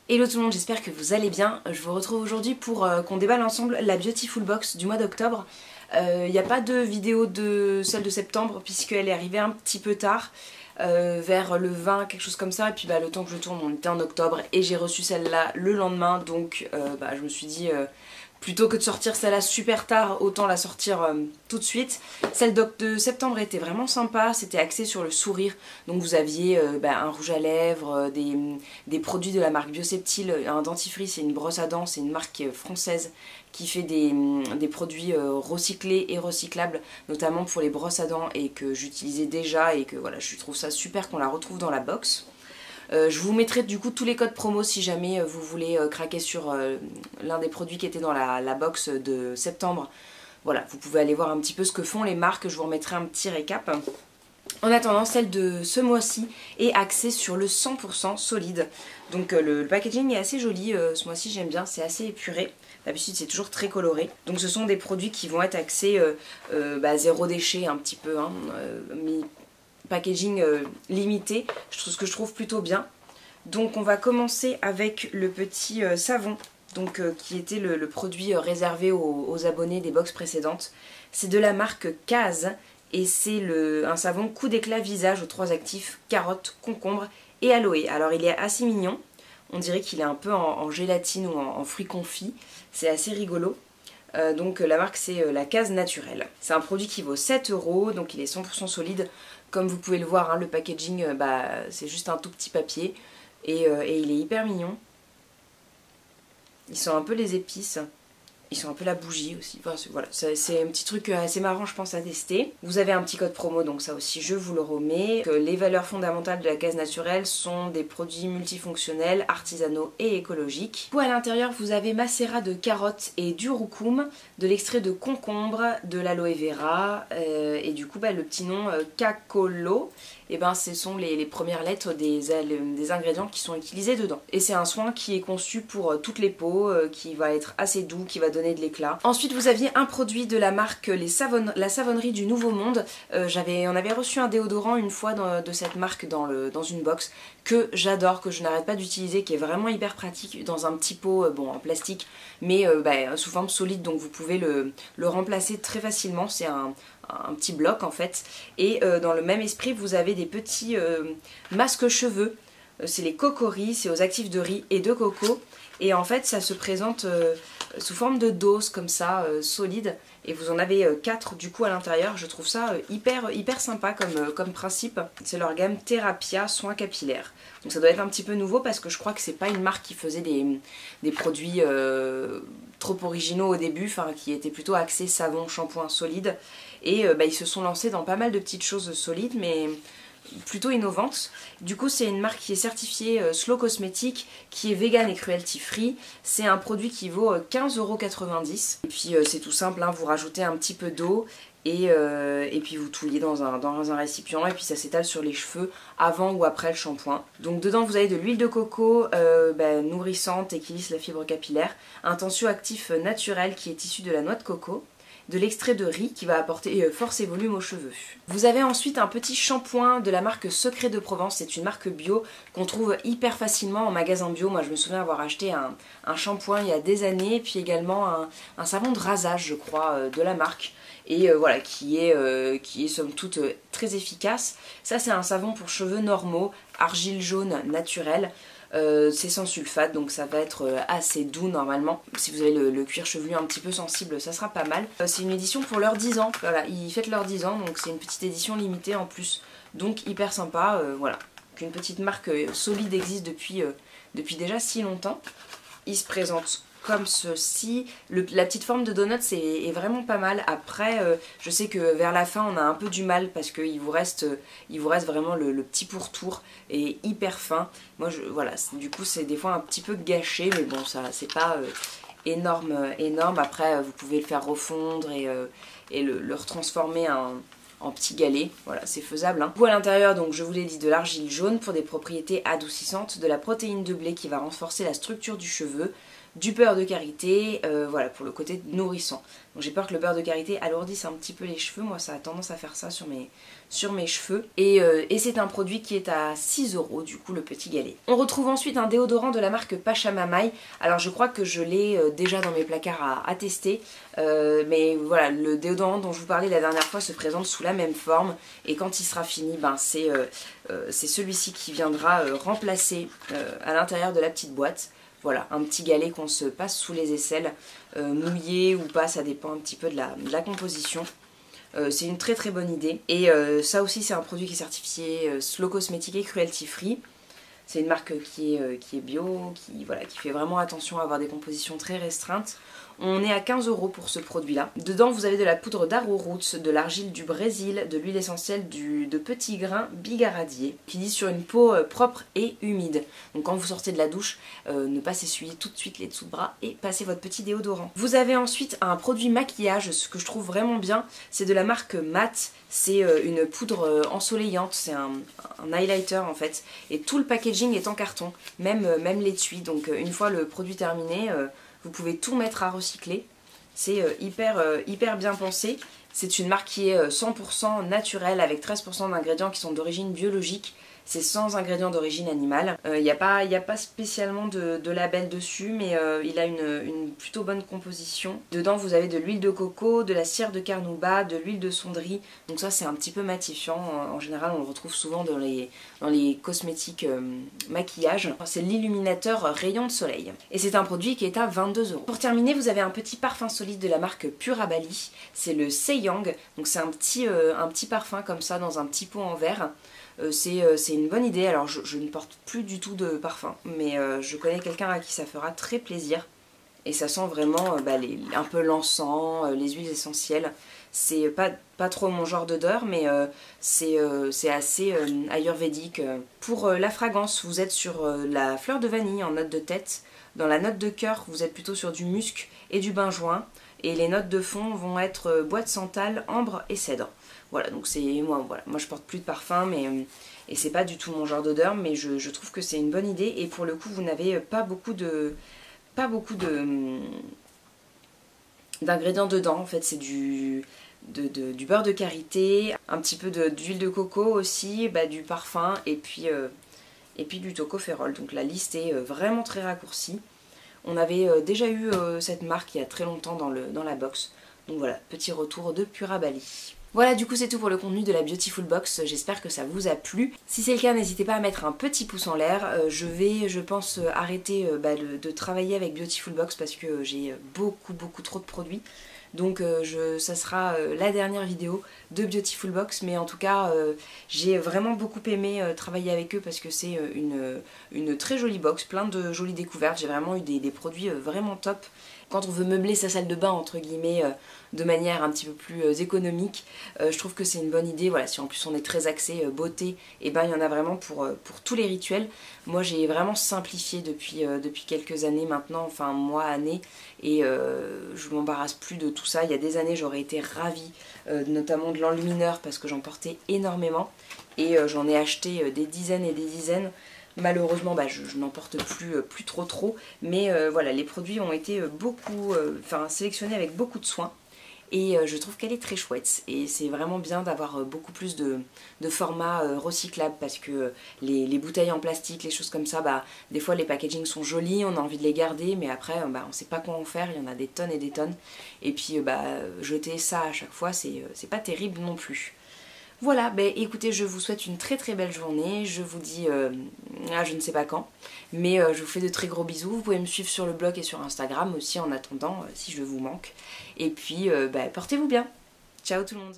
Hello tout le monde, j'espère que vous allez bien. Je vous retrouve aujourd'hui pour qu'on déballe ensemble la Beautiful Box du mois d'octobre. Il n'y a pas de vidéo de celle de septembre puisqu'elle est arrivée un petit peu tard, vers le 20, quelque chose comme ça. Et puis le temps que je tourne, on était en octobre et j'ai reçu celle-là le lendemain. Donc je me suis dit, plutôt que de sortir celle-là super tard, autant la sortir tout de suite. Celle de septembre était vraiment sympa, c'était axé sur le sourire. Donc vous aviez un rouge à lèvres, des produits de la marque Bioseptile, un dentifrice et une brosse à dents. C'est une marque française qui fait des produits recyclés et recyclables, notamment pour les brosses à dents, et que j'utilisais déjà et que voilà, je trouve ça super qu'on la retrouve dans la box. Je vous mettrai du coup tous les codes promo si jamais vous voulez craquer sur l'un des produits qui était dans la box de septembre. Voilà, vous pouvez aller voir un petit peu ce que font les marques, je vous remettrai un petit récap. En attendant, celle de ce mois-ci est axée sur le 100% solide. Donc le packaging est assez joli, ce mois-ci j'aime bien, c'est assez épuré. D'habitude c'est toujours très coloré. Donc ce sont des produits qui vont être axés zéro déchet un petit peu, hein, mais packaging limité, ce que je trouve plutôt bien. Donc on va commencer avec le petit savon, donc qui était le produit réservé aux abonnés des box précédentes. C'est de la marque Kaz et c'est un savon coup d'éclat visage aux 3 actifs, carotte, concombre et aloe. Alors il est assez mignon, on dirait qu'il est un peu en gélatine ou en fruits confits, c'est assez rigolo. Donc la marque c'est la Kaz naturelle. C'est un produit qui vaut 7 €, donc il est 100% solide. Comme vous pouvez le voir, hein, le packaging c'est juste un tout petit papier et il est hyper mignon. Il sent un peu les épices. Ils sont un peu la bougie aussi, enfin, voilà, c'est un petit truc assez marrant je pense à tester. Vous avez un petit code promo, donc ça aussi je vous le remets. Les valeurs fondamentales de la Kaz naturelle sont des produits multifonctionnels, artisanaux et écologiques. À l'intérieur vous avez macérat de carottes et du roucoum, de l'extrait de concombre, de l'aloe vera et du coup le petit nom Cacolo. Et ce sont les premières lettres des ingrédients qui sont utilisés dedans. Et c'est un soin qui est conçu pour toutes les peaux, qui va être assez doux, qui va donner de l'éclat. Ensuite vous aviez un produit de la marque la savonnerie du Nouveau Monde. On avait reçu un déodorant une fois de cette marque dans une box que j'adore, que je n'arrête pas d'utiliser, qui est vraiment hyper pratique dans un petit pot en plastique, mais sous forme solide, donc vous pouvez le remplacer très facilement. C'est un petit bloc en fait, et dans le même esprit vous avez des petits masques cheveux, c'est les Cocori, c'est aux actifs de riz et de coco, et en fait ça se présente sous forme de dose comme ça, solide, et vous en avez 4 du coup à l'intérieur. Je trouve ça hyper sympa comme principe. C'est leur gamme Therapia soins capillaires, donc ça doit être un petit peu nouveau parce que je crois que c'est pas une marque qui faisait des produits trop originaux au début, enfin qui étaient plutôt axés savon, shampoing solide, et ils se sont lancés dans pas mal de petites choses solides mais plutôt innovantes. Du coup c'est une marque qui est certifiée Slow Cosmétique, qui est vegan et cruelty free. C'est un produit qui vaut 15,90 €, et puis c'est tout simple, hein, vous rajoutez un petit peu d'eau et puis vous touillez dans un récipient, et puis ça s'étale sur les cheveux avant ou après le shampoing. Donc dedans vous avez de l'huile de coco nourrissante et qui lisse la fibre capillaire, un tensioactif naturel qui est issu de la noix de coco, de l'extrait de riz qui va apporter force et volume aux cheveux. Vous avez ensuite un petit shampoing de la marque Secret de Provence, c'est une marque bio qu'on trouve hyper facilement en magasin bio. Moi je me souviens avoir acheté un shampoing il y a des années, puis également un savon de rasage je crois de la marque, et voilà, qui est somme toute très efficace. Ça c'est un savon pour cheveux normaux, argile jaune naturel. C'est sans sulfate, donc ça va être assez doux normalement. Si vous avez le cuir chevelu un petit peu sensible, ça sera pas mal. C'est une édition pour leurs 10 ans, voilà, ils fêtent leurs 10 ans, donc c'est une petite édition limitée en plus, donc hyper sympa, voilà. Qu'une petite marque solide existe depuis déjà si longtemps. Il se présente comme ceci. La petite forme de donut est vraiment pas mal. Après je sais que vers la fin on a un peu du mal parce qu'il vous reste vraiment le petit pourtour et hyper fin. Moi voilà, du coup c'est des fois un petit peu gâché, mais bon ça c'est pas énorme. Après vous pouvez le faire refondre et le retransformer en petit galet, voilà, c'est faisable, hein. À l'intérieur, donc je vous l'ai dit, de l'argile jaune pour des propriétés adoucissantes, de la protéine de blé qui va renforcer la structure du cheveu, du beurre de karité, voilà, pour le côté nourrissant. Donc j'ai peur que le beurre de karité alourdisse un petit peu les cheveux, moi ça a tendance à faire ça sur mes cheveux. Et c'est un produit qui est à 6 € du coup, le petit galet. On retrouve ensuite un déodorant de la marque Pachamamaï. Alors je crois que je l'ai déjà dans mes placards à tester, mais voilà, le déodorant dont je vous parlais la dernière fois se présente sous la même forme, et quand il sera fini, ben c'est celui-ci qui viendra remplacer à l'intérieur de la petite boîte. Voilà, un petit galet qu'on se passe sous les aisselles, mouillé ou pas, ça dépend un petit peu de la composition. C'est une très très bonne idée. Et ça aussi c'est un produit qui est certifié Slow Cosmétique et Cruelty Free. C'est une marque qui est bio, qui fait vraiment attention à avoir des compositions très restreintes. On est à 15 € pour ce produit-là. Dedans, vous avez de la poudre d'arrowroot, de l'argile du Brésil, de l'huile essentielle de petits grains bigaradier, qui dit sur une peau propre et humide. Donc quand vous sortez de la douche, ne pas s'essuyer tout de suite les dessous de bras et passez votre petit déodorant. Vous avez ensuite un produit maquillage, ce que je trouve vraiment bien, c'est de la marque Matte. C'est une poudre ensoleillante, c'est un highlighter en fait. Et tout le packaging est en carton, même l'étui. Donc une fois le produit terminé, vous pouvez tout mettre à recycler. C'est hyper bien pensé. C'est une marque qui est 100% naturelle avec 13% d'ingrédients qui sont d'origine biologique. C'est sans ingrédients d'origine animale. Il n'y a pas spécialement de label dessus, mais il a une plutôt bonne composition. Dedans, vous avez de l'huile de coco, de la cire de carnauba, de l'huile de sonderie. Donc ça, c'est un petit peu matifiant. En général, on le retrouve souvent dans les cosmétiques maquillage. C'est l'illuminateur rayon de soleil. Et c'est un produit qui est à 22 €. Pour terminer, vous avez un petit parfum solide de la marque Pura Bali. C'est le Seiyang. Donc c'est un petit parfum comme ça dans un petit pot en verre. C'est une bonne idée. Alors je ne porte plus du tout de parfum, mais je connais quelqu'un à qui ça fera très plaisir. Et ça sent vraiment un peu l'encens, les huiles essentielles. C'est pas trop mon genre d'odeur, mais c'est assez ayurvédique. Pour la fragrance, vous êtes sur la fleur de vanille en note de tête. Dans la note de cœur, vous êtes plutôt sur du musc et du benjoin. Et les notes de fond vont être bois de santal, ambre et cèdre. Voilà, donc c'est moi je porte plus de parfum, et c'est pas du tout mon genre d'odeur, mais je trouve que c'est une bonne idée. Et pour le coup, vous n'avez pas beaucoup d'ingrédients dedans. En fait, c'est du beurre de karité, un petit peu d'huile de coco aussi, du parfum, et puis du tocopherol. Donc la liste est vraiment très raccourcie. On avait déjà eu cette marque il y a très longtemps dans la box. Donc voilà, petit retour de Pura Bali. Voilà, du coup c'est tout pour le contenu de la Beautiful Box, j'espère que ça vous a plu. Si c'est le cas, n'hésitez pas à mettre un petit pouce en l'air. Je pense, arrêter de travailler avec Beautiful Box parce que j'ai beaucoup trop de produits. Donc ça sera la dernière vidéo de Beautiful Box, mais en tout cas j'ai vraiment beaucoup aimé travailler avec eux parce que c'est une très jolie box, plein de jolies découvertes. J'ai vraiment eu des produits vraiment top. Quand on veut meubler sa salle de bain entre guillemets de manière un petit peu plus économique, je trouve que c'est une bonne idée. Voilà, si en plus on est très axé beauté, et ben il y en a vraiment pour tous les rituels. Moi j'ai vraiment simplifié depuis quelques années maintenant, enfin mois, années, et je m'embarrasse plus de tout ça. Il y a des années j'aurais été ravie, notamment de l'enlumineur parce que j'en portais énormément, et j'en ai acheté des dizaines et des dizaines. Malheureusement, je n'en porte plus trop, mais voilà, les produits ont été sélectionnés avec beaucoup de soin, et je trouve qu'elle est très chouette. Et c'est vraiment bien d'avoir beaucoup plus de formats recyclables, parce que les bouteilles en plastique, les choses comme ça, des fois les packagings sont jolis, on a envie de les garder, mais après on ne sait pas quoi en faire, il y en a des tonnes et des tonnes, et puis jeter ça à chaque fois, c'est pas terrible non plus. Voilà, écoutez, je vous souhaite une très belle journée, je vous dis je ne sais pas quand, mais je vous fais de très gros bisous. Vous pouvez me suivre sur le blog et sur Instagram aussi en attendant, si je vous manque. Et puis, portez-vous bien. Ciao tout le monde.